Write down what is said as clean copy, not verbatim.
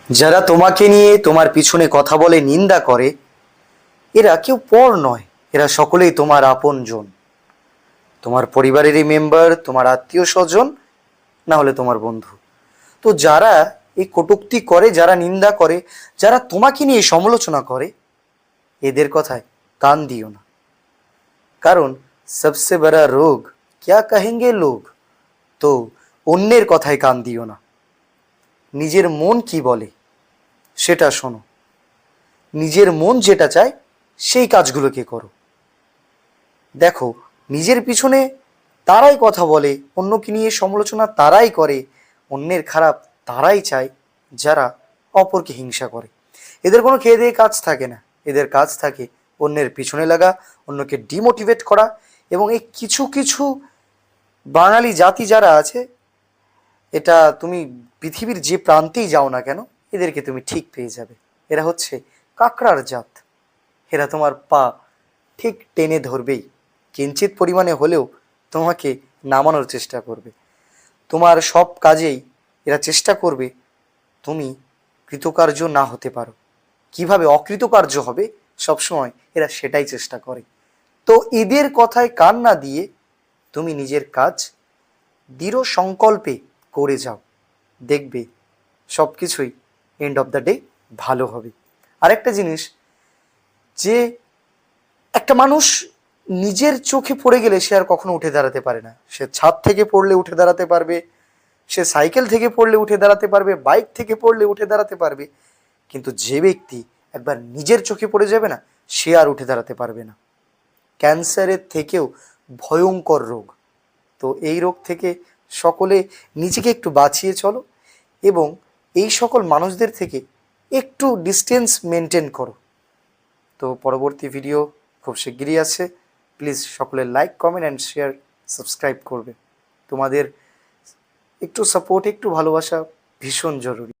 যারা তোমাকে নিয়ে তোমার পিছনে কথা বলে নিন্দা করে এরা কেউ পর নয়, এরা সকলেই তোমার আপনজন, তোমার পরিবারেরই মেম্বার, তোমার আত্মীয় স্বজন, না হলে তোমার বন্ধু। তো যারা এই কটূক্তি করে, যারা নিন্দা করে, যারা তোমাকে নিয়ে সমালোচনা করে, এদের কথায় কান দিও না। কারণ সবসে বড় রোগ ক্যা কহেঙ্গে লোক। তো অন্যের কথায় কান দিও না, নিজের মন কি বলে সেটা শোনো, নিজের মন যেটা চায় সেই কাজগুলোকে করো। দেখো, নিজের পিছনে তারাই কথা বলে, অন্যকে নিয়ে সমালোচনা তারাই করে, অন্যের খারাপ তারাই চায় যারা অপরকে হিংসা করে। এদের কোনো খেয়ে দিয়ে কাজ থাকে না, এদের কাজ থাকে অন্যের পিছনে লাগা, অন্যকে ডিমোটিভেট করা। এবং এই কিছু কিছু বাঙালি জাতি যারা আছে, এটা তুমি পৃথিবীর যে প্রান্তেই যাও না কেন এদেরকে তুমি ঠিক পেয়ে যাবে। এরা হচ্ছে কাকড়ার জাত, এরা তোমার পা ঠিক টেনে ধরবেই, কিঞ্চিত পরিমাণে হলেও তোমাকে নামানোর চেষ্টা করবে। তোমার সব কাজেই এরা চেষ্টা করবে তুমি কৃতকার্য না হতে পারো। কিভাবে অকৃতকার্য হবে সবসময় এরা সেটাই চেষ্টা করে। তো এদের কথায় কান না দিয়ে তুমি নিজের কাজ দৃঢ় সংকল্পে করে যাও, দেখবে সব কিছুই এন্ড অফ দ্য ডে ভালো হবে। আরেকটা জিনিস, যে একটা মানুষ নিজের চোখে পড়ে গেলে সে আর কখনো উঠে দাঁড়াতে পারে না। সে ছাদ থেকে পড়লে উঠে দাঁড়াতে পারবে, সে সাইকেল থেকে পড়লে উঠে দাঁড়াতে পারবে, বাইক থেকে পড়লে উঠে দাঁড়াতে পারবে, কিন্তু যে ব্যক্তি একবার নিজের চোখে পড়ে যাবে না সে আর উঠে দাঁড়াতে পারবে না। ক্যান্সারের থেকেও ভয়ঙ্কর রোগ। তো এই রোগ থেকে সকলে নিজেকে একটু বাঁচিয়ে চলো এবং এই সকল মানুষদের থেকে একটু ডিস্টেন্স মেনটেন করো। তো পরবর্তী ভিডিও খুব শিগগিরই আছে, প্লিজ সকলে like, comment and share, subscribe করবে। তোমাদের একটু সাপোর্ট, একটু ভালোবাসা ভীষণ জরুরি।